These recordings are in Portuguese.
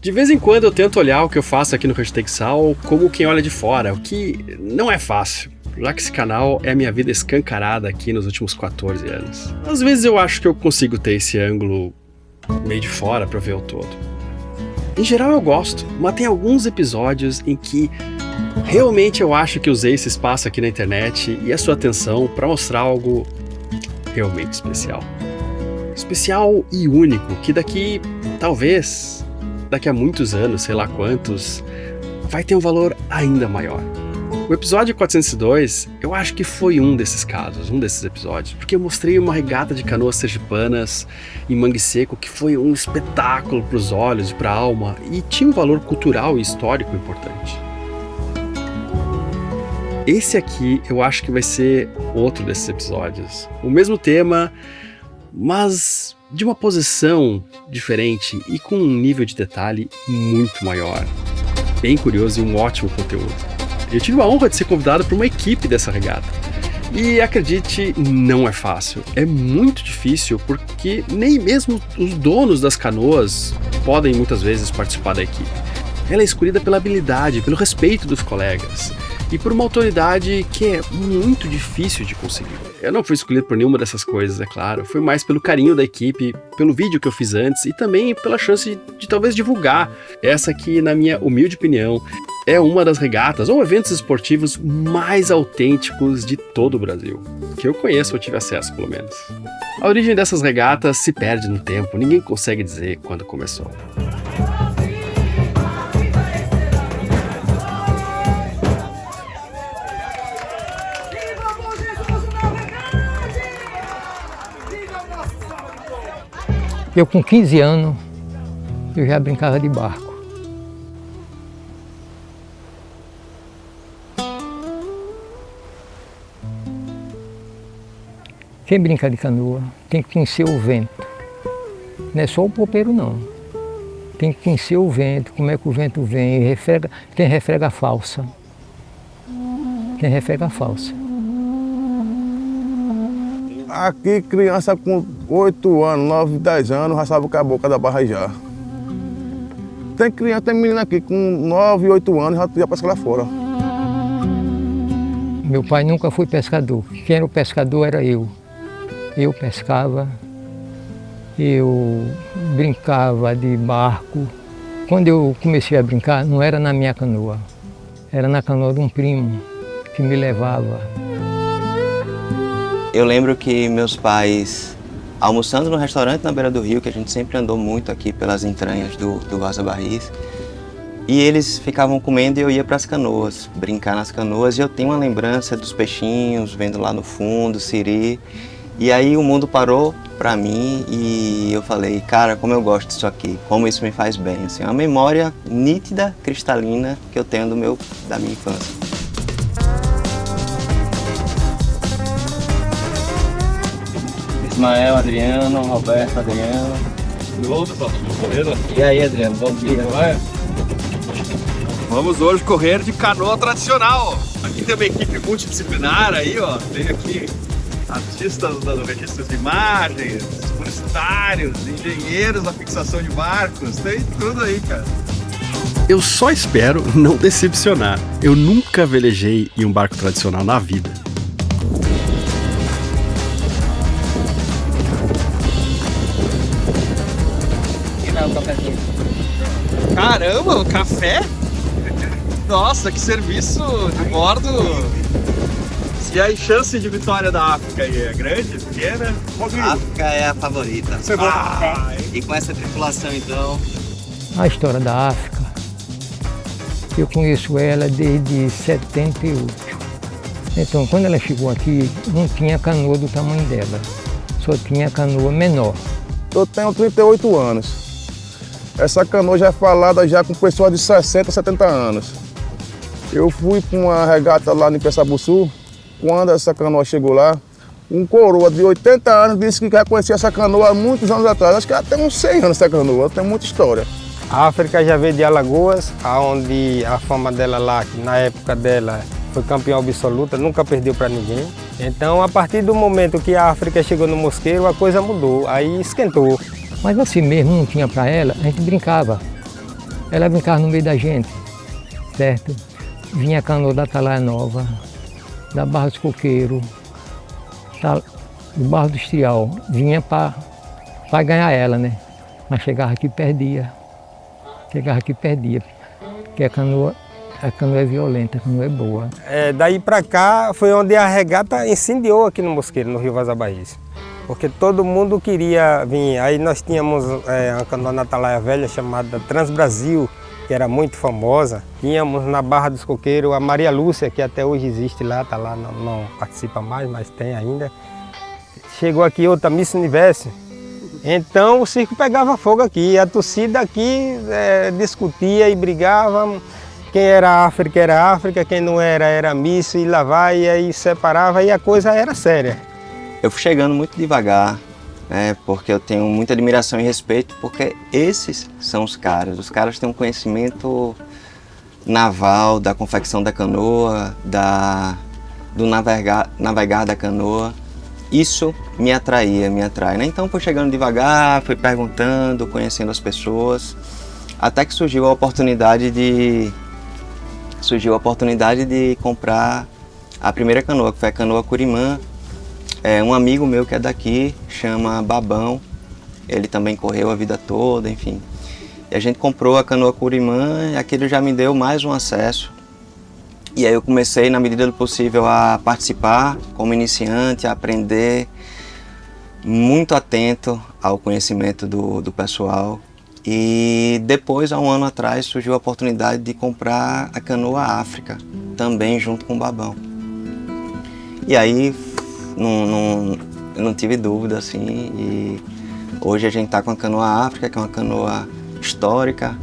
De vez em quando eu tento olhar o que eu faço aqui no Hashtag Sal como quem olha de fora, o que não é fácil, já que esse canal é a minha vida escancarada aqui nos últimos 14 anos. Às vezes eu acho que eu consigo ter esse ângulo meio de fora pra ver o todo. Em geral eu gosto, mas tem alguns episódios em que realmente eu acho que usei esse espaço aqui na internet e a sua atenção pra mostrar algo realmente especial. Especial e único, que daqui a muitos anos, sei lá quantos, vai ter um valor ainda maior. O episódio 402, eu acho que foi um desses casos, um desses episódios, porque eu mostrei uma regata de canoas sergipanas em Mangue Seco que foi um espetáculo para os olhos e para a alma e tinha um valor cultural e histórico importante. Esse aqui eu acho que vai ser outro desses episódios. O mesmo tema, mas de uma posição diferente e com um nível de detalhe muito maior. Bem curioso e um ótimo conteúdo. Eu tive a honra de ser convidado por uma equipe dessa regata. E acredite, não é fácil. É muito difícil porque nem mesmo os donos das canoas podem muitas vezes participar da equipe. Ela é escolhida pela habilidade, pelo respeito dos colegas e por uma autoridade que é muito difícil de conseguir. Eu não fui escolhido por nenhuma dessas coisas, é claro. Foi mais pelo carinho da equipe, pelo vídeo que eu fiz antes e também pela chance de talvez divulgar essa que, na minha humilde opinião, é uma das regatas ou eventos esportivos mais autênticos de todo o Brasil. Que eu conheço ou tive acesso, pelo menos. A origem dessas regatas se perde no tempo, ninguém consegue dizer quando começou. Eu com 15 anos, eu já brincava de barco. Quem brinca de canoa tem que conhecer o vento. Não é só o popeiro não. Tem que conhecer o vento, como é que o vento vem, quem refrega a falsa. Quem refrega a falsa. Aqui, criança com 8 anos, 9, 10 anos, já sabe o que é a boca da barra já. Tem criança, tem menina aqui com 9, 8 anos, já pesca lá fora. Meu pai nunca foi pescador. Quem era o pescador era eu. Eu pescava, eu brincava de barco. Quando eu comecei a brincar, não era na minha canoa, era na canoa de um primo que me levava. Eu lembro que meus pais, almoçando no restaurante na beira do rio, que a gente sempre andou muito aqui pelas entranhas do Vaza Barris, e eles ficavam comendo e eu ia para as canoas, brincar nas canoas, e eu tenho uma lembrança dos peixinhos, vendo lá no fundo, siri, e aí o mundo parou para mim e eu falei, cara, como eu gosto disso aqui, como isso me faz bem, assim, uma memória nítida, cristalina que eu tenho da minha infância. Ismael, Adriano, Roberto, Adriano. E aí, Adriano, bom dia. Vamos hoje correr de canoa tradicional. Aqui tem uma equipe multidisciplinar aí, ó. Tem aqui artistas do registro de imagens, publicitários, engenheiros da fixação de barcos, tem tudo aí, cara. Eu só espero não decepcionar. Eu nunca velejei em um barco tradicional na vida. Caramba, café? Nossa, que serviço de bordo! E a chance de vitória da África aí é grande, pequena? A África é a favorita. Você bota café. E com essa tripulação, então? A história da África, eu conheço ela desde 78. Então, quando ela chegou aqui, não tinha canoa do tamanho dela, só tinha canoa menor. Eu tenho 38 anos. Essa canoa já é falada já com pessoas de 60, 70 anos. Eu fui para uma regata lá em Pessabuçu. Quando essa canoa chegou lá, um coroa de 80 anos disse que já conhecia essa canoa há muitos anos atrás. Acho que até uns 100 anos essa canoa, tem muita história. A África já veio de Alagoas, onde a fama dela lá, que na época dela foi campeã absoluta, nunca perdeu para ninguém. Então, a partir do momento que a África chegou no Mosqueiro, a coisa mudou, aí esquentou. Mas assim mesmo, não tinha para ela, a gente brincava. ela brincava no meio da gente, certo? Vinha a canoa da Atalaia Nova, da Barra dos Coqueiros, do Barra do Estrial, vinha para ganhar ela, né? Mas chegava aqui e perdia. Porque a canoa é violenta, a canoa é boa. Daí para cá foi onde a regata incendiou aqui no Mosqueiro, no Rio Vaza Barris. Porque todo mundo queria vir. Aí nós tínhamos uma canoa na Atalaia Velha chamada Transbrasil, que era muito famosa. Tínhamos na Barra dos Coqueiros a Maria Lúcia, que até hoje existe lá, está lá, não participa mais, mas tem ainda. Chegou aqui outra Miss Universo. Então o circo pegava fogo aqui, a torcida aqui discutia e brigava, quem era África, quem não era Miss, e lá vai, e aí separava e a coisa era séria. Eu fui chegando muito devagar, porque eu tenho muita admiração e respeito, porque esses são os caras têm um conhecimento naval, da confecção da canoa, do navegar da canoa. Isso me atrai, né? Então fui chegando devagar, fui perguntando, conhecendo as pessoas, até que surgiu a oportunidade de comprar a primeira canoa, que foi a canoa Curimã. Um amigo meu que é daqui, chama Babão, ele também correu a vida toda, enfim. E a gente comprou a canoa Curimã e aquilo já me deu mais um acesso. E aí eu comecei, na medida do possível, a participar como iniciante, a aprender, muito atento ao conhecimento do pessoal. E depois, há um ano atrás, surgiu a oportunidade de comprar a canoa África, também junto com o Babão. E aí, eu não tive dúvida, assim, e hoje a gente está com a canoa África, que é uma canoa histórica.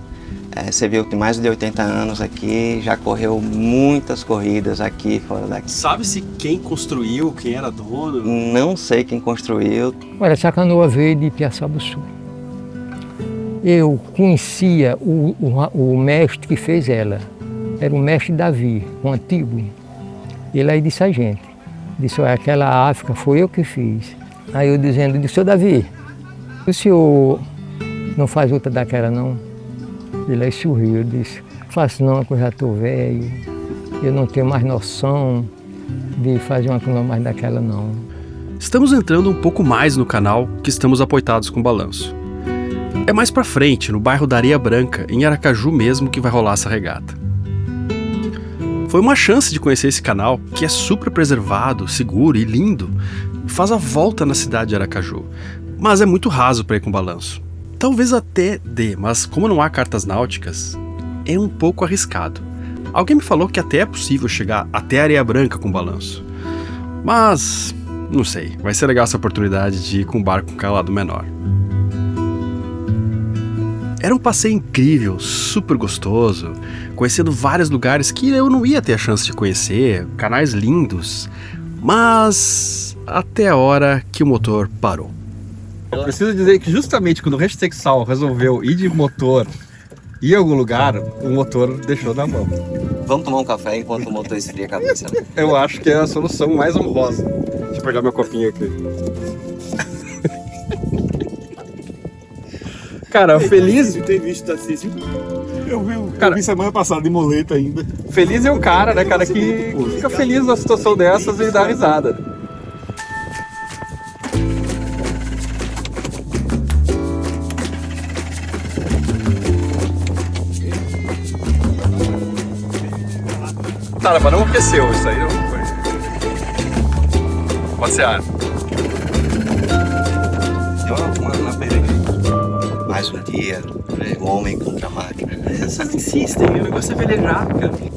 Você viu que tem mais de 80 anos aqui, já correu muitas corridas aqui, fora daqui. Sabe-se quem construiu, quem era dono? Não sei quem construiu. Olha, essa canoa veio de Piaçaba Sul. Eu conhecia o mestre que fez ela. Era o mestre Davi, o antigo. Ele aí disse a gente, disse, olha, aquela África foi eu que fiz. Aí eu disse, seu Davi, o senhor não faz outra daquela não? Ele aí sorriu, disse, faço não, que eu já estou velho, eu não tenho mais noção de fazer uma canoa mais daquela não. Estamos entrando um pouco mais no canal que estamos apoitados com balanço. É mais pra frente, no bairro da Areia Branca, em Aracaju mesmo, que vai rolar essa regata. Foi uma chance de conhecer esse canal, que é super preservado, seguro e lindo, e faz a volta na cidade de Aracaju, mas é muito raso para ir com balanço. Talvez até dê, mas como não há cartas náuticas, é um pouco arriscado. Alguém me falou que até é possível chegar até a Areia Branca com balanço. Mas, não sei, vai ser legal essa oportunidade de ir com um barco com calado menor. Era um passeio incrível, super gostoso, conhecendo vários lugares que eu não ia ter a chance de conhecer, canais lindos, mas até a hora que o motor parou. Eu preciso dizer que justamente quando o Hashtexal resolveu ir de motor ir a algum lugar, o motor deixou na mão. Vamos tomar um café enquanto o motor esfria a cabeça. Eu acho que é a solução mais honrosa. Deixa eu pegar meu copinho aqui. Cara, feliz... Tem visto assim, eu vi semana passada de moleta ainda. Feliz é o cara, né, cara, que fica feliz na situação dessas e dá risada. Tá, mas não aqueceu, isso aí não foi. Pode ser ar. Uma pena. Mais um dia, o homem contra a máquina. Vocês insistem, o negócio é velejar, cara.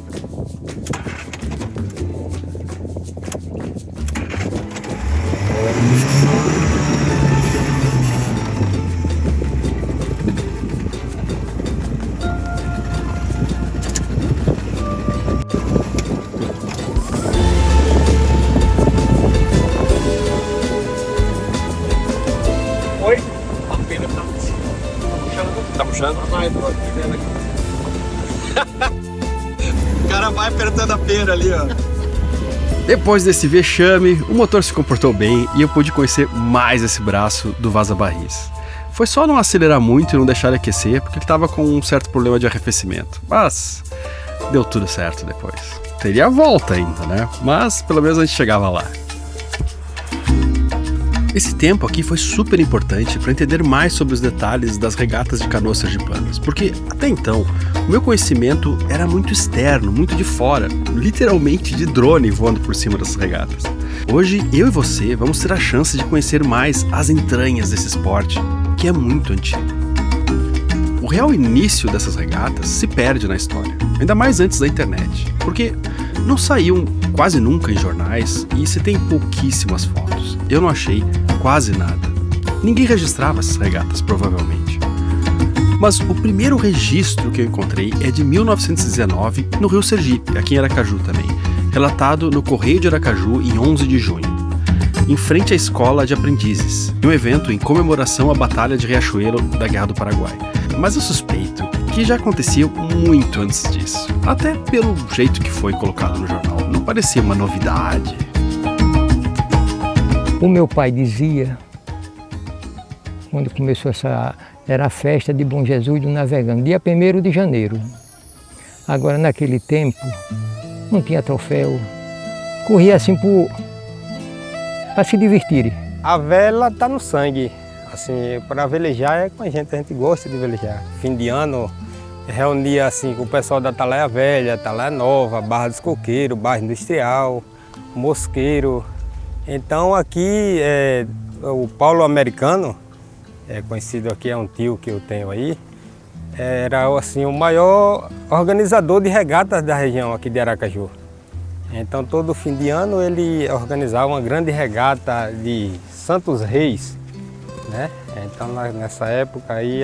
Tá puxando? O cara vai apertando a pena ali, ó. Depois desse vexame, o motor se comportou bem e eu pude conhecer mais esse braço do Vaza Barris. Foi só não acelerar muito e não deixar ele aquecer, porque ele estava com um certo problema de arrefecimento. Mas deu tudo certo depois. Teria a volta ainda, né? Mas pelo menos a gente chegava lá. Esse tempo aqui foi super importante para entender mais sobre os detalhes das regatas de canoas sergipanas, porque até então o meu conhecimento era muito externo, muito de fora, literalmente de drone voando por cima dessas regatas. Hoje eu e você vamos ter a chance de conhecer mais as entranhas desse esporte, que é muito antigo. O real início dessas regatas se perde na história, ainda mais antes da internet, porque não saíam quase nunca em jornais e se tem pouquíssimas fotos. Eu não achei quase nada. Ninguém registrava essas regatas, provavelmente. Mas o primeiro registro que eu encontrei é de 1919, no Rio Sergipe, aqui em Aracaju também, relatado no Correio de Aracaju em 11 de junho, em frente à Escola de Aprendizes, em um evento em comemoração à Batalha de Riachuelo da Guerra do Paraguai. Mas eu suspeito que já acontecia muito antes disso, até pelo jeito que foi colocado no jornal. Não parecia uma novidade. O meu pai dizia, quando começou era a festa de Bom Jesus do Navegante, dia 1º de janeiro. Agora, naquele tempo, não tinha troféu, corria assim para se divertir. A vela está no sangue. Assim, para velejar é com a gente gosta de velejar. Fim de ano, reunia assim, com o pessoal da Atalaia Velha, Atalaia Nova, Barra dos Coqueiros, Barra Industrial, Mosqueiro. Então aqui, o Paulo Americano, conhecido aqui, é um tio que eu tenho aí, era assim, o maior organizador de regatas da região aqui de Aracaju. Então todo fim de ano ele organizava uma grande regata de Santos Reis, né? Então nessa época aí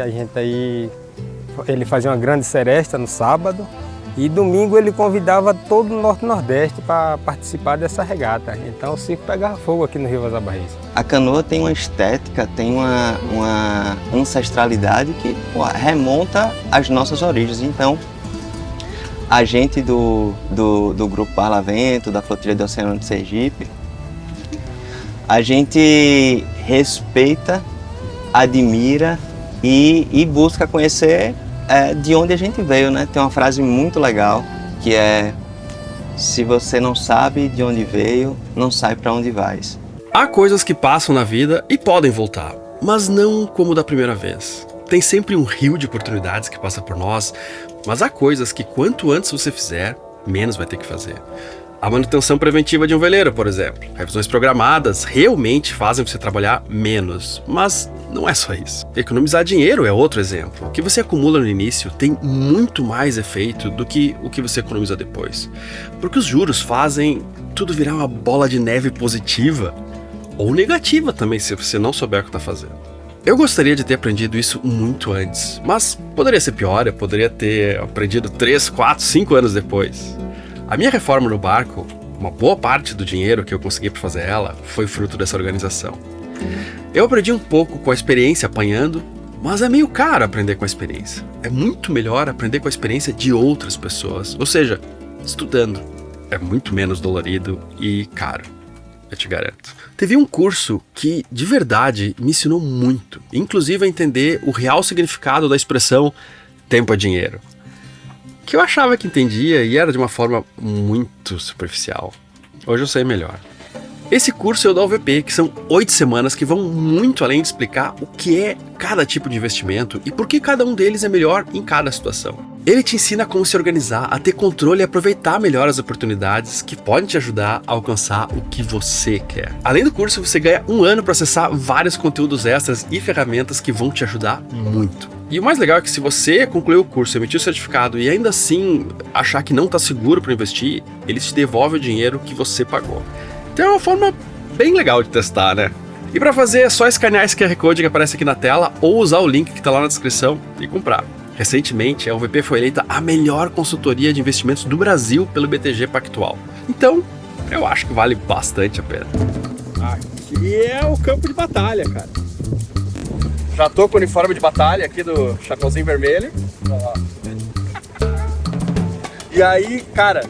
ele fazia uma grande seresta no sábado e domingo ele convidava todo o Norte e Nordeste para participar dessa regata. Então o circo pegava fogo aqui no Rio Vaza Barris. A canoa tem uma estética, tem uma ancestralidade que remonta às nossas origens. Então a gente do Grupo Barlavento, da Flotilha do Oceano de Sergipe, a gente respeita, admira e busca conhecer de onde a gente veio, né? Tem uma frase muito legal que é: se você não sabe de onde veio, não sai para onde vais. Há coisas que passam na vida e podem voltar, mas não como da primeira vez. Tem sempre um rio de oportunidades que passa por nós, mas há coisas que quanto antes você fizer, menos vai ter que fazer. A manutenção preventiva de um veleiro, por exemplo. Revisões programadas realmente fazem você trabalhar menos, mas não é só isso. Economizar dinheiro é outro exemplo. O que você acumula no início tem muito mais efeito do que o que você economiza depois. Porque os juros fazem tudo virar uma bola de neve positiva ou negativa também, se você não souber o que está fazendo. Eu gostaria de ter aprendido isso muito antes, mas poderia ser pior, eu poderia ter aprendido 3, 4, 5 anos depois. A minha reforma no barco, uma boa parte do dinheiro que eu consegui para fazer ela, foi fruto dessa organização. Eu aprendi um pouco com a experiência apanhando, mas é meio caro aprender com a experiência. É muito melhor aprender com a experiência de outras pessoas, ou seja, estudando. É muito menos dolorido e caro, eu te garanto. Teve um curso que, de verdade, me ensinou muito, inclusive a entender o real significado da expressão tempo é dinheiro, que eu achava que entendia e era de uma forma muito superficial. Hoje eu sei melhor. Esse curso é o da UVP, que são 8 semanas que vão muito além de explicar o que é cada tipo de investimento e por que cada um deles é melhor em cada situação. Ele te ensina como se organizar, a ter controle e aproveitar melhor as oportunidades que podem te ajudar a alcançar o que você quer. Além do curso, você ganha 1 ano para acessar vários conteúdos extras e ferramentas que vão te ajudar muito. E o mais legal é que se você concluir o curso, emitir o certificado e ainda assim achar que não está seguro para investir, eles te devolvem o dinheiro que você pagou. Então é uma forma bem legal de testar, né? E para fazer é só escanear esse QR Code que aparece aqui na tela ou usar o link que está lá na descrição e comprar. Recentemente, a UVP foi eleita a melhor consultoria de investimentos do Brasil pelo BTG Pactual. Então, eu acho que vale bastante a pena. Aqui é o campo de batalha, cara. Já tô com o uniforme de batalha aqui do Chapeuzinho Vermelho. E aí, cara,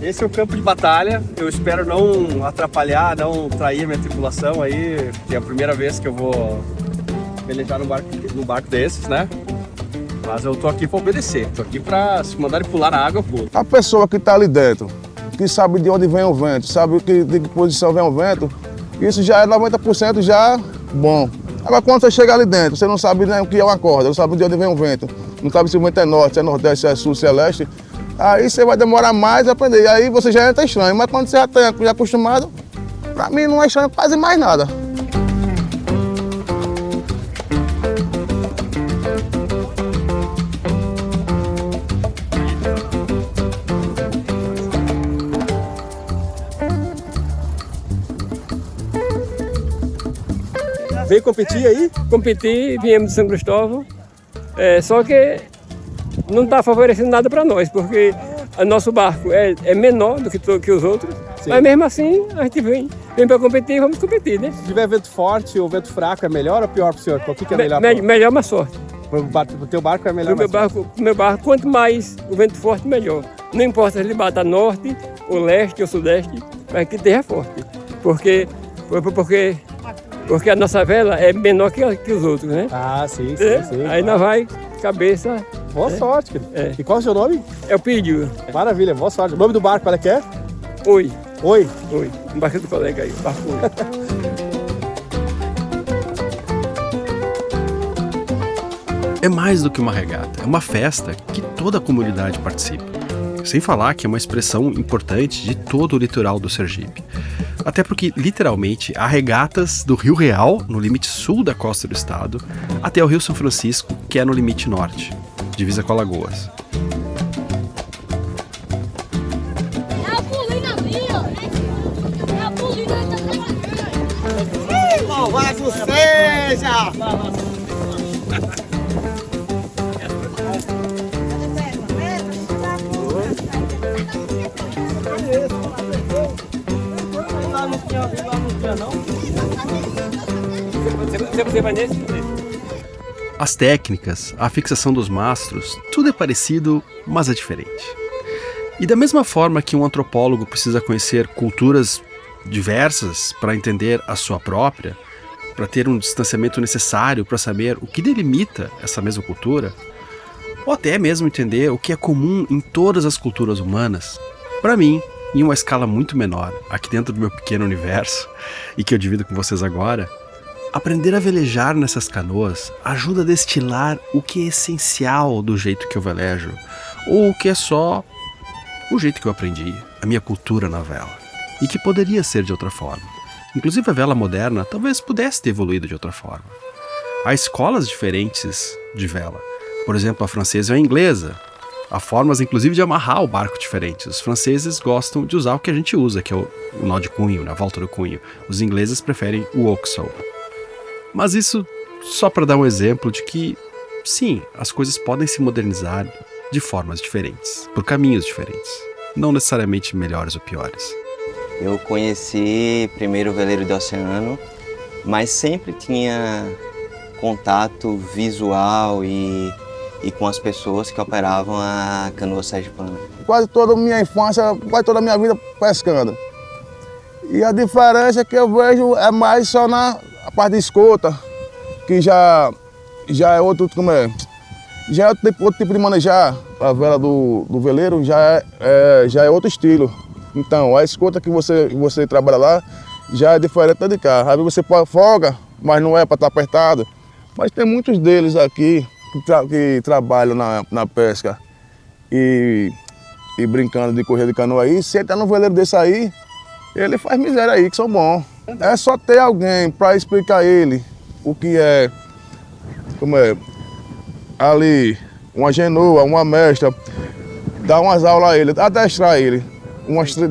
esse é o campo de batalha. Eu espero não atrapalhar, não trair minha tripulação aí, que é a primeira vez que eu vou velejar num barco desses, né? Mas eu tô aqui pra obedecer, tô aqui pra, se mandarem pular na água, eu pulo. A pessoa que está ali dentro, que sabe de onde vem o vento, sabe de que posição vem o vento, isso já é 90% já bom. Agora, quando você chega ali dentro, você não sabe nem o que é uma corda, não sabe de onde vem o vento, não sabe se o vento é norte, se é nordeste, se é sul, se é leste, aí você vai demorar mais a aprender. E aí você já entra estranho, mas quando você já está acostumado, para mim não é estranho quase mais nada. Veio competir aí? Competir, viemos de São Cristóvão, só que não está favorecendo nada para nós, porque o nosso barco é menor do que os outros, Sim. mas mesmo assim a gente vem para competir e vamos competir, né? Se tiver vento forte ou vento fraco, é melhor ou pior pro senhor? O que é melhor? Melhor, mais forte. Pro teu barco é melhor Pro meu barco, quanto mais o vento forte, melhor. Não importa se ele bata norte, ou leste, ou sudeste, mas que esteja forte. Porque a nossa vela é menor que os outros, né? Ah, sim. Aí nós vai, cabeça. Boa sorte, querido. É. E qual é o seu nome? É o pedido. Maravilha, boa sorte. O nome do barco, qual é que é? Oi. Oi. Um barco do colega aí, barco Oi. É mais do que uma regata, é uma festa que toda a comunidade participa. Sem falar que é uma expressão importante de todo o litoral do Sergipe. Até porque, literalmente, há regatas do Rio Real, no limite sul da costa do estado, até o Rio São Francisco, que é no limite norte, divisa com Alagoas. Louvado seja! Você vai nesse? As técnicas, a fixação dos mastros, tudo é parecido, mas é diferente. E da mesma forma que um antropólogo precisa conhecer culturas diversas para entender a sua própria, para ter um distanciamento necessário para saber o que delimita essa mesma cultura, ou até mesmo entender o que é comum em todas as culturas humanas, para mim, em uma escala muito menor, aqui dentro do meu pequeno universo, e que eu divido com vocês agora, aprender a velejar nessas canoas ajuda a destilar o que é essencial do jeito que eu velejo, ou o que é só o jeito que eu aprendi, a minha cultura na vela, e que poderia ser de outra forma. Inclusive a vela moderna talvez pudesse ter evoluído de outra forma. Há escolas diferentes de vela, por exemplo a francesa e a inglesa. Há formas inclusive de amarrar o barco diferentes. Os franceses gostam de usar o que a gente usa, que é o nó de cunho, na volta do cunho. Os ingleses preferem o oxo. Mas isso só para dar um exemplo de que, sim, as coisas podem se modernizar de formas diferentes, por caminhos diferentes, não necessariamente melhores ou piores. Eu conheci primeiro o veleiro de oceano, mas sempre tinha contato visual e com as pessoas que operavam a canoa sergipana. Quase toda a minha infância, quase toda a minha vida pescando. E a diferença que eu vejo é mais só na parte de escolta, que já é outro, já é outro tipo de manejar. A vela do veleiro já é outro estilo. Então, a escolta que você trabalha lá já é diferente da de cá. Às vezes você folga, mas não é para estar apertado. Mas tem muitos deles aqui que trabalham na pesca e brincando de correr de canoa aí. Se ele tá no veleiro desse aí, ele faz miséria aí, que são bons. É só ter alguém para explicar ele o que é, ali, uma genoa, uma mestra, dar umas aulas a ele, adestrar ele,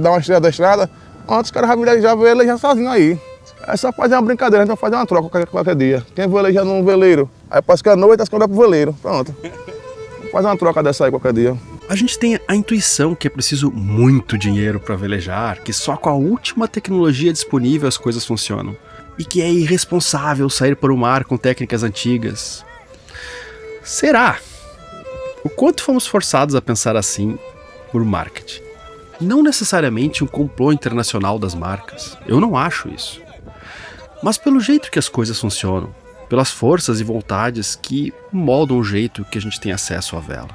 dar uma estreia adestrada, antes os caras já velejar sozinho aí. É só fazer uma brincadeira, a gente vai fazer uma troca qualquer dia. Quem veleja num veleiro, aí passa canoa e tá canoa pro veleiro, pronto. Vamos fazer uma troca dessa aí qualquer dia. A gente tem a intuição que é preciso muito dinheiro para velejar, que só com a última tecnologia disponível as coisas funcionam, e que é irresponsável sair por o mar com técnicas antigas. Será? O quanto fomos forçados a pensar assim por marketing? Não necessariamente um complô internacional das marcas, eu não acho isso. Mas pelo jeito que as coisas funcionam, pelas forças e vontades que moldam o jeito que a gente tem acesso à vela.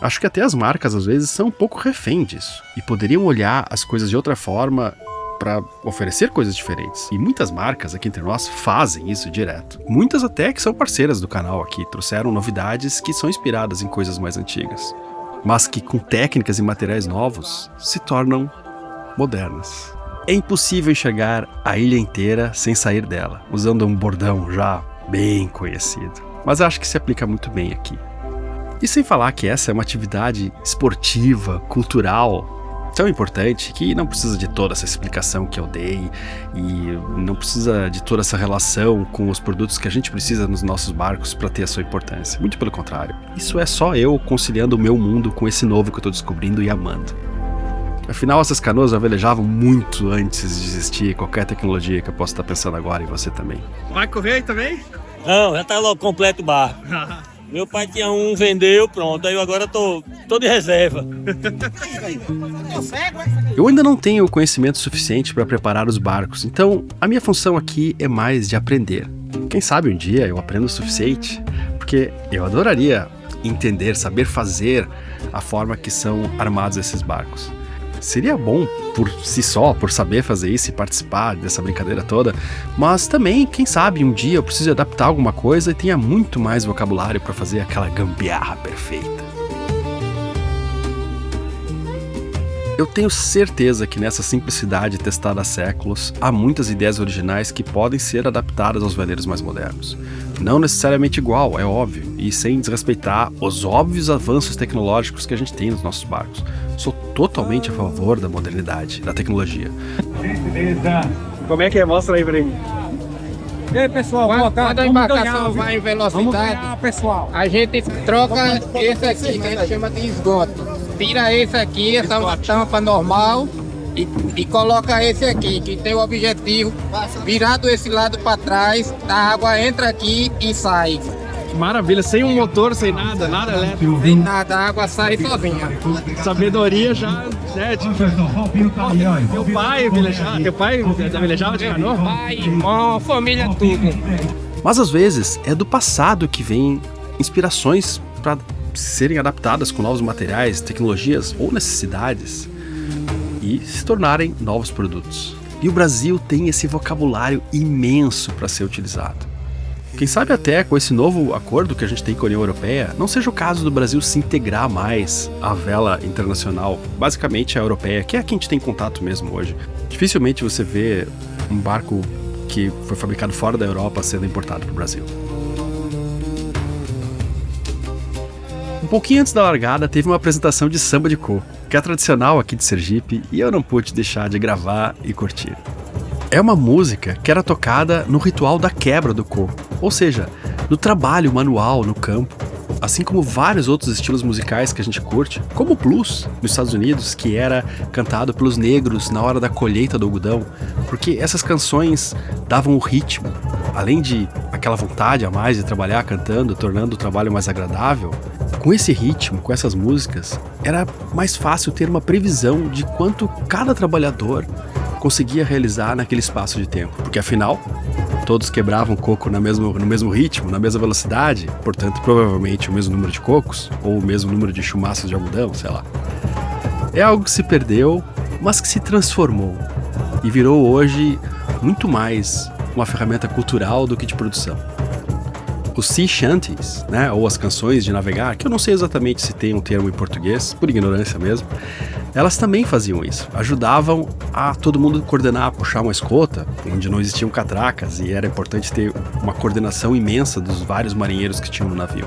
Acho que até as marcas às vezes são um pouco refém disso e poderiam olhar as coisas de outra forma para oferecer coisas diferentes. E muitas marcas aqui entre nós fazem isso direto. Muitas até que são parceiras do canal aqui, trouxeram novidades que são inspiradas em coisas mais antigas, mas que com técnicas e materiais novos se tornam modernas. É impossível enxergar a ilha inteira sem sair dela, usando um bordão já bem conhecido. Mas acho que se aplica muito bem aqui. E sem falar que essa é uma atividade esportiva, cultural, tão importante que não precisa de toda essa explicação que eu dei e não precisa de toda essa relação com os produtos que a gente precisa nos nossos barcos para ter a sua importância. Muito pelo contrário. Isso é só eu conciliando o meu mundo com esse novo que eu estou descobrindo e amando. Afinal, essas canoas já velejavam muito antes de existir qualquer tecnologia que eu possa estar pensando agora, e você também. Vai correr aí também? Não, já tá logo completo o barco. Meu pai tinha um, vendeu, pronto. Aí eu agora tô de reserva. Eu ainda não tenho conhecimento suficiente para preparar os barcos, então a minha função aqui é mais de aprender. Quem sabe um dia eu aprendo o suficiente, porque eu adoraria entender, saber fazer a forma que são armados esses barcos. Seria bom por si só, por saber fazer isso e participar dessa brincadeira toda, mas também, quem sabe, um dia eu preciso adaptar alguma coisa e tenha muito mais vocabulário para fazer aquela gambiarra perfeita. Eu tenho certeza que nessa simplicidade testada há séculos, há muitas ideias originais que podem ser adaptadas aos veleiros mais modernos. Não necessariamente igual, é óbvio, e sem desrespeitar os óbvios avanços tecnológicos que a gente tem nos nossos barcos. Sou totalmente a favor da modernidade, da tecnologia. Como é que é? Mostra aí pra mim. E aí, pessoal, quando a embarcação vai em velocidade, pessoal, a gente troca esse aqui, que a gente chama de esgoto. Tira esse aqui, essa tampa normal, e coloca esse aqui, que tem o objetivo, virado esse lado para trás, a água entra aqui e sai. Maravilha, sem um motor, sem nada, nada elétrico. Sem nada, a água sai sozinha. Sabedoria já, né? Tipo, teu pai velejava de canoa? Pai, irmão, família, tudo. Mas às vezes é do passado que vem inspirações para serem adaptadas com novos materiais, tecnologias ou necessidades e se tornarem novos produtos. E o Brasil tem esse vocabulário imenso para ser utilizado. Quem sabe até com esse novo acordo que a gente tem com a União Europeia, não seja o caso do Brasil se integrar mais à vela internacional, basicamente a europeia, que é a que a gente tem contato mesmo hoje. Dificilmente você vê um barco que foi fabricado fora da Europa sendo importado para o Brasil. Um pouquinho antes da largada, teve uma apresentação de samba de coco, que é tradicional aqui de Sergipe, e eu não pude deixar de gravar e curtir. É uma música que era tocada no ritual da quebra do coco, ou seja, no trabalho manual no campo, assim como vários outros estilos musicais que a gente curte, como o blues nos Estados Unidos, que era cantado pelos negros na hora da colheita do algodão, porque essas canções davam o ritmo, além de aquela vontade a mais de trabalhar cantando, tornando o trabalho mais agradável. Com esse ritmo, com essas músicas, era mais fácil ter uma previsão de quanto cada trabalhador conseguia realizar naquele espaço de tempo, porque afinal, todos quebravam coco no mesmo ritmo, na mesma velocidade, portanto, provavelmente o mesmo número de cocos, ou o mesmo número de chumaços de algodão, sei lá. É algo que se perdeu, mas que se transformou, e virou hoje muito mais uma ferramenta cultural do que de produção. Os sea shanties, né, ou as canções de navegar, que eu não sei exatamente se tem um termo em português, por ignorância mesmo, elas também faziam isso, ajudavam a todo mundo coordenar, puxar uma escota, onde não existiam catracas e era importante ter uma coordenação imensa dos vários marinheiros que tinham no navio.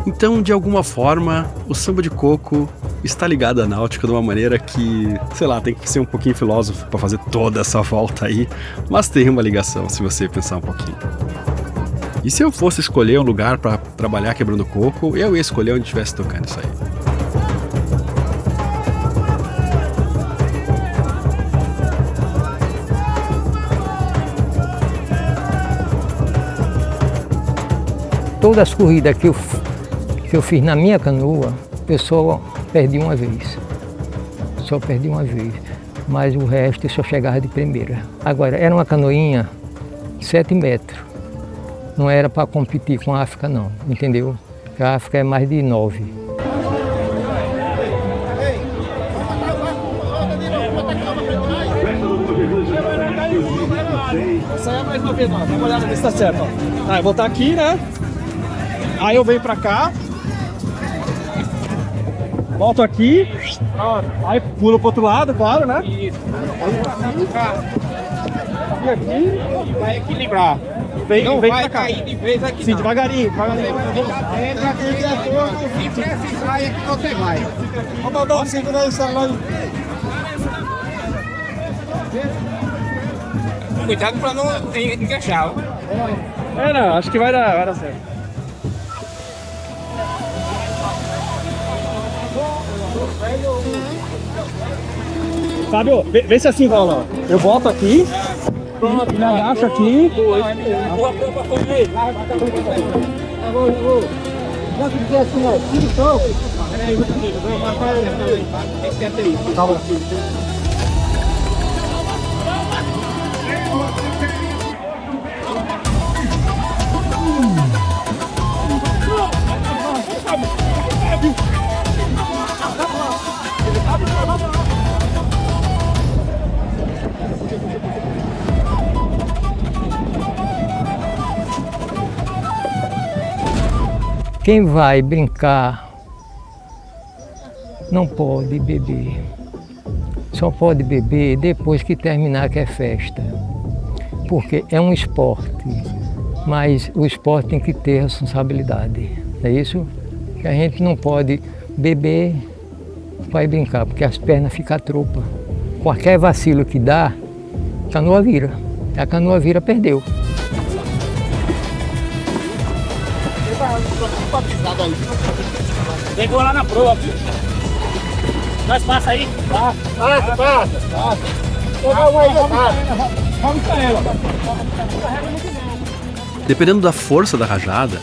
Então, de alguma forma, o samba de coco está ligado à náutica de uma maneira que, sei lá, tem que ser um pouquinho filósofo para fazer toda essa volta aí, mas tem uma ligação se você pensar um pouquinho. E se eu fosse escolher um lugar para trabalhar quebrando coco, eu ia escolher onde estivesse tocando isso aí. Todas as corridas que eu fiz na minha canoa, eu só perdi uma vez. Só perdi uma vez. Mas o resto eu só chegava de primeira. Agora, era uma canoinha 7 metros. Não era para competir com a África não, entendeu? Porque a África é mais de 9. Essa aí é mais uma vez, ó. Dá uma olhada, ver se tá certo, ó. Ah, eu vou estar aqui, né? Aí eu venho pra cá. Volto aqui. Aí pulo pro outro lado, claro, né? Isso. E aqui. Vai equilibrar. Vem vai pra cá. Cair de vez aqui. Sim, devagarinho, devagarinho. Entra aqui, e precisar aí é que você vai. Ô, Baldão, segura aí, celular. Cuidado pra não encaixar. Não, acho que vai dar certo. Fábio, vê se assim rola. Eu volto aqui, me agacho aqui. Quem vai brincar não pode beber. Só pode beber depois que terminar que é festa. Porque é um esporte, mas o esporte tem que ter responsabilidade. É isso? Que a gente não pode beber para ir brincar, porque as pernas ficam tropas. Qualquer vacilo que dá, a canoa vira. A canoa vira, perdeu. Pegou lá na proa, viu? Nós passa aí. Passa. Dependendo da força da rajada,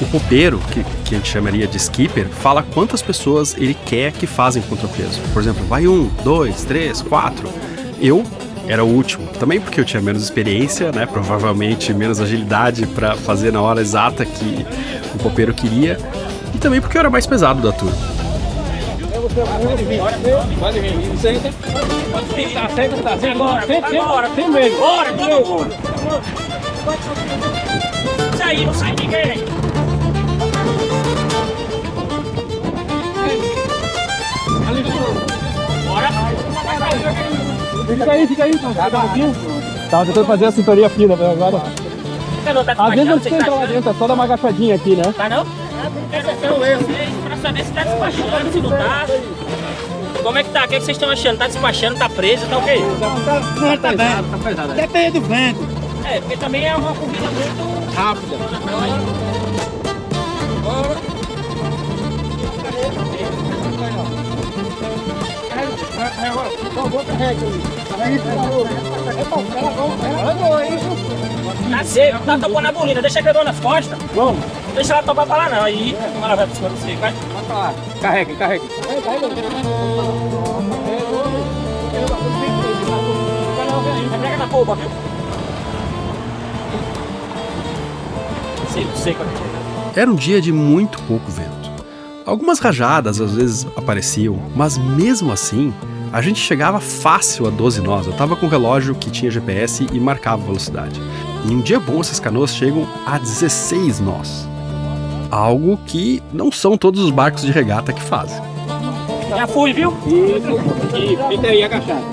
o copeiro, que a gente chamaria de skipper, fala quantas pessoas ele quer que fazem contrapeso. Por exemplo, vai 1, 2, 3, 4. Eu era o último, também porque eu tinha menos experiência, né? Provavelmente menos agilidade para fazer na hora exata que o copeiro queria, e também porque eu era mais pesado da turma. Pode vir. Senta. Tá senta. Agora, tem medo. Bora, todo mundo. Isso aí, não sai ninguém. Bora. Fica aí. Tava tentando fazer a cinturinha fina, né, agora. Às vezes não precisa entrar lá dentro, é só dar uma agachadinha aqui, né? Tá não? Pra saber se tá despachando, se não tá. Como é que tá? O que vocês estão achando? Tá despachando, tá preso, tá o quê? Não, tá pesado. Depende do vento. É, porque também é uma corrida muito rápida. Tá seco, tá topando a bolina, deixa que eu dou nas costas. Vamos. Deixa ela topar pra lá não, aí ela vai pra cima de você, vai. Vai pra lá. Carrega. Pega na polpa, viu? Seco. Era um dia de muito pouco vento. Algumas rajadas às vezes apareciam, mas mesmo assim, a gente chegava fácil a 12 nós. Eu tava com o relógio que tinha GPS e marcava a velocidade. Em um dia bom, essas canoas chegam a 16 nós. Algo que não são todos os barcos de regata que fazem. Já fui, viu? Isso. Fica aí agachado.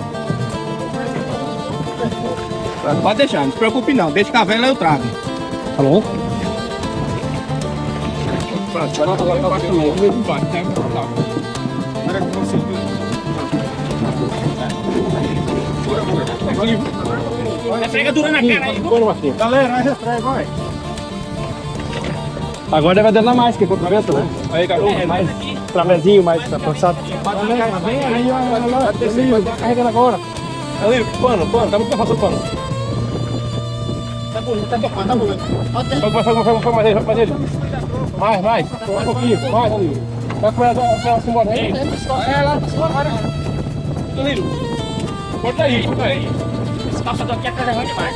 Pode deixar, não se preocupe não. Deixa que a vela eu trago. Tá bom? Refrega dura na cara aí. Galera, refrega, vai. Agora deve dar mais, que é contra o vento, né? Aí, garoto, mais travezinho, mais forçado. Vem aí, olha lá. Carregando agora. Ali, pano. Tá muito fácil o pano. Tá bonito. Vai mais ele. Mais. Um pouquinho, mais ali. Vai com ela se embora. Ela, bora. Danilo, corta aí. Esse passador aqui é carregando demais.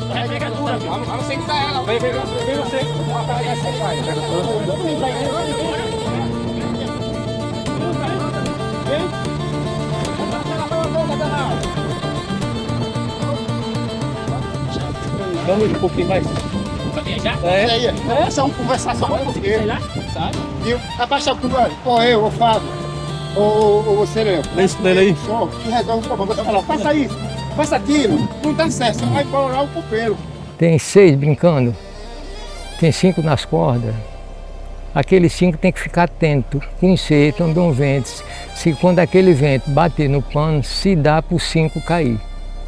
Vai pegar dura. Vamos segurar ela. Vem você. Vamos um pouquinho mais. É só conversar só com você. Viu? Abaixa o cubo aí. Ou eu, ou Fábio. Ou você, Léo. Lenço dele aí. Só que resolve o problema. Você fala, faça isso, faça aquilo. Não dá certo, você vai colorar o copeiro. Tem 6 brincando, tem 5 nas cordas. Aqueles 5 tem que ficar atento, conhecer também o vento. Se quando aquele vento bater no pano, se dá para os 5 cair.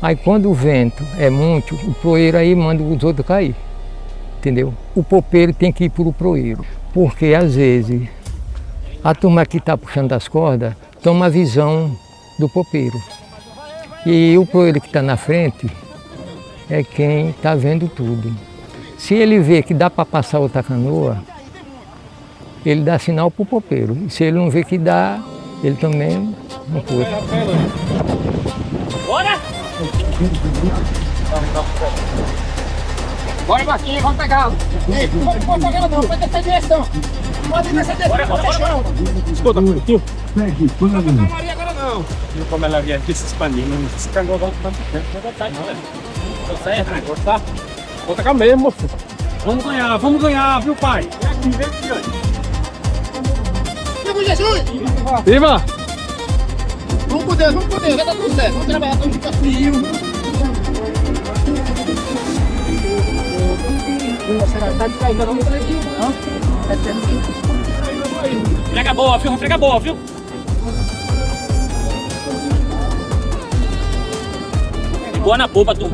Aí quando o vento é muito, o proeiro aí manda os outros cair. Entendeu? O popeiro tem que ir para o proeiro, porque às vezes a turma que está puxando as cordas toma a visão do popeiro. E o proeiro que está na frente é quem está vendo tudo. Se ele vê que dá para passar outra canoa, ele dá sinal para o popeiro. E se ele não vê que dá, ele também não pode. Bora! Bora, Marquinhos, vamos pegá-lo. Ei, não pode pegar ela não, vai nessa direção. Pode ir nessa direção, bora. Escuta, Muriquinho. Não, Maria, agora não. Viu como ela vinha aqui se expandindo? Esse canguru vai ficar pequeno. Não vai sair, não, velho. Tô certo. Gostar? Vou tacar mesmo, moço. Vamos ganhar, viu, pai? Vem aqui, ó. Viva Jesus! Viva! Vamos por Deus, vai dar tudo certo. Vamos trabalhar, vamos ficar frio. Você vai estar caindo, não? Frega boa, viu? Frega boa, viu? Boa na polpa, tu.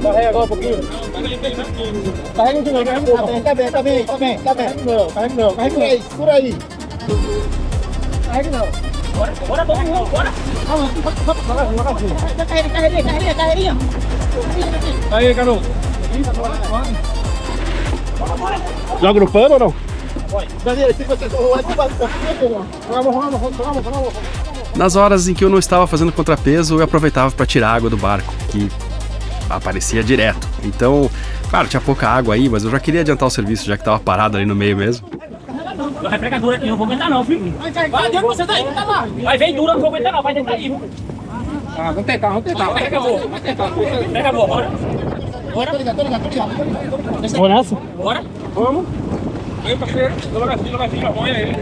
Carrega agora um pouquinho. Carrega de novo, carrega de novo. Tá bem. Carrega não. Carrega por aí. Carrega não. Bora, bora. Carreirinha. Aí, garoto. Joga no pano ou não? Daniel, se você vamos. Nas horas em que eu não estava fazendo contrapeso, eu aproveitava para tirar água do barco, que aparecia direto. Então, claro, tinha pouca água aí, mas eu já queria adiantar o serviço, já que estava parado ali no meio mesmo. Vai pegar dura aqui, não vou aguentar não, filho. Vai, Deus, você tá aí, tá lá. Vai, vem dura, não vou aguentar não, vai tentar aí, viu? Vamos tentar. Pega boa, bora. Tô ligado. Vamos nessa? Bora. Vamos. Vem, parceiro. Devagarzinho, apoia ele.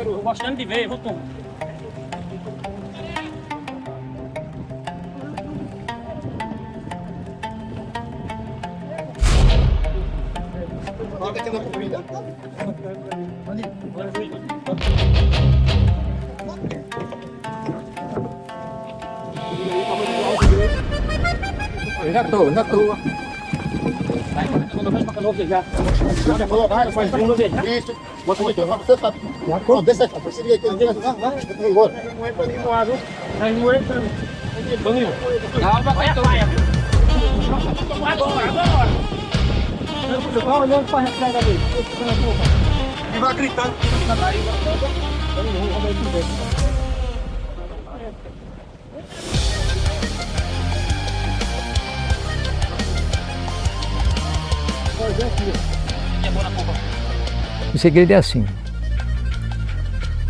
Tô gostando de ver, vou tomar. Eu já tô. Quando eu vejo pra canoa, já. Vai, isso. Bota muito, você sabe. Não, deixa aqui, você liga aqui. Vai embora. Agora. Vai olhando pra recarga dele. E vai gritando. O segredo é assim.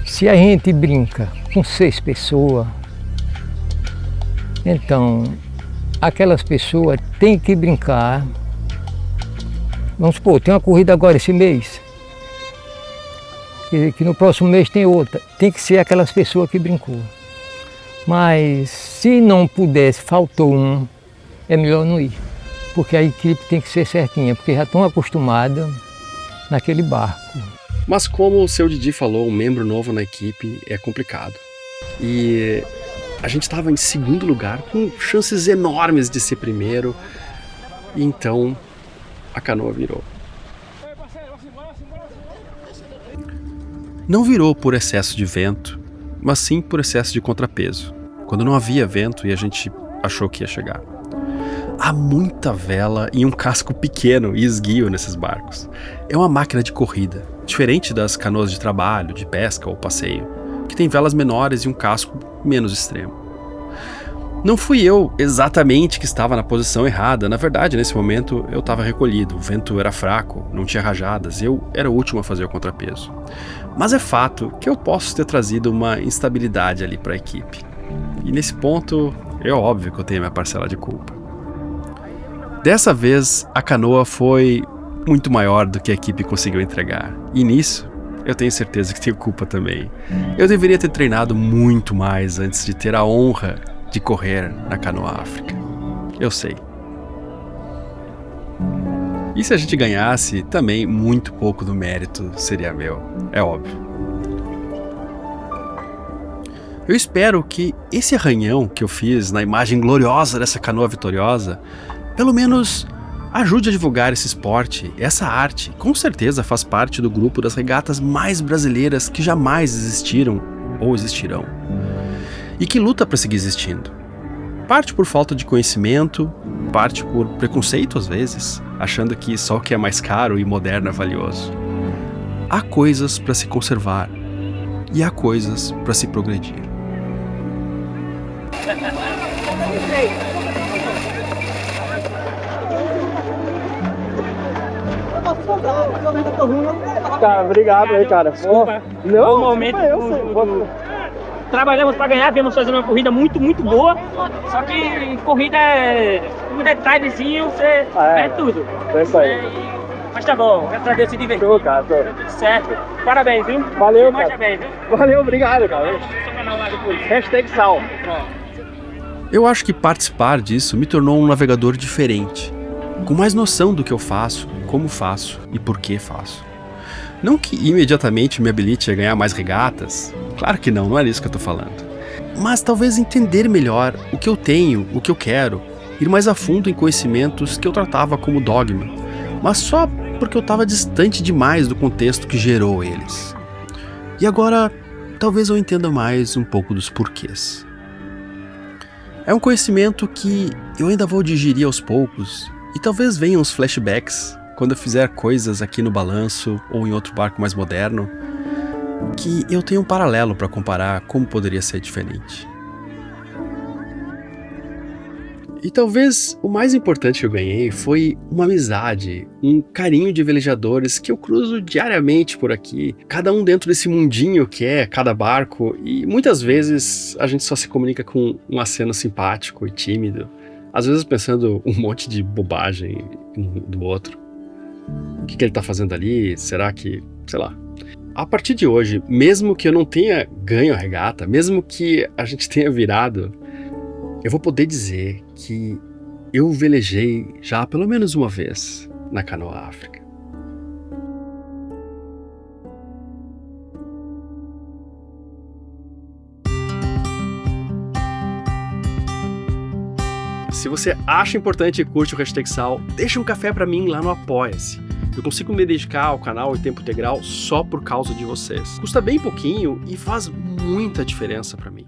Se a gente brinca com 6 pessoas, então aquelas pessoas têm que brincar. Vamos supor, tem uma corrida agora esse mês, que no próximo mês tem outra. Tem que ser aquelas pessoas que brincou. Mas se não pudesse, faltou um, é melhor não ir. Porque a equipe tem que ser certinha, porque já estão acostumadas naquele barco. Mas como o seu Didi falou, um membro novo na equipe é complicado. E a gente estava em segundo lugar, com chances enormes de ser primeiro. E então a canoa virou. Não virou por excesso de vento, mas sim por excesso de contrapeso. Quando não havia vento e a gente achou que ia chegar. Há muita vela e um casco pequeno e esguio nesses barcos. É uma máquina de corrida, diferente das canoas de trabalho, de pesca ou passeio, que tem velas menores e um casco menos extremo. Não fui eu exatamente que estava na posição errada. Na verdade, nesse momento, eu estava recolhido. O vento era fraco, não tinha rajadas. Eu era o último a fazer o contrapeso. Mas é fato que eu posso ter trazido uma instabilidade ali para a equipe. E nesse ponto, é óbvio que eu tenho a minha parcela de culpa. Dessa vez, a canoa foi muito maior do que a equipe conseguiu entregar. E nisso, eu tenho certeza que tenho culpa também. Eu deveria ter treinado muito mais antes de ter a honra de correr na Canoa África. Eu sei. E se a gente ganhasse, também muito pouco do mérito seria meu. É óbvio. Eu espero que esse arranhão que eu fiz na imagem gloriosa dessa canoa vitoriosa, pelo menos ajude a divulgar esse esporte, essa arte. Com certeza faz parte do grupo das regatas mais brasileiras que jamais existiram ou existirão. E que luta para seguir existindo. Parte por falta de conhecimento, parte por preconceito às vezes, achando que só o que é mais caro e moderno é valioso. Há coisas para se conservar e há coisas para se progredir. Cara, obrigado aí, cara. Não, momento. Trabalhamos para ganhar, viemos fazendo uma corrida muito boa. Só que corrida é um detalhezinho, você perde tudo. É isso aí. Mas tá bom, graças a Deus se divertir. Show, cara. Tudo certo. Parabéns, viu? Valeu, cara. Bem, viu? Valeu, obrigado, cara. #Sal. Eu acho que participar disso me tornou um navegador diferente, com mais noção do que eu faço, como faço e por que faço. Não que imediatamente me habilite a ganhar mais regatas, claro que não é isso que eu tô falando. Mas talvez entender melhor o que eu tenho, o que eu quero, ir mais a fundo em conhecimentos que eu tratava como dogma, mas só porque eu estava distante demais do contexto que gerou eles. E agora, talvez eu entenda mais um pouco dos porquês. É um conhecimento que eu ainda vou digerir aos poucos, e talvez venham uns flashbacks quando eu fizer coisas aqui no balanço ou em outro barco mais moderno, que eu tenho um paralelo para comparar como poderia ser diferente. E talvez o mais importante que eu ganhei foi uma amizade, um carinho de velejadores que eu cruzo diariamente por aqui, cada um dentro desse mundinho que é cada barco, e muitas vezes a gente só se comunica com um aceno simpático e tímido, às vezes pensando um monte de bobagem um do outro. O que ele tá fazendo ali? Será que... sei lá. A partir de hoje, mesmo que eu não tenha ganho a regata, mesmo que a gente tenha virado, eu vou poder dizer que eu velejei já pelo menos uma vez na Canoa África. Se você acha importante e curte o #Sal, deixa um café pra mim lá no Apoia-se. Eu consigo me dedicar ao canal em tempo integral só por causa de vocês. Custa bem pouquinho e faz muita diferença pra mim.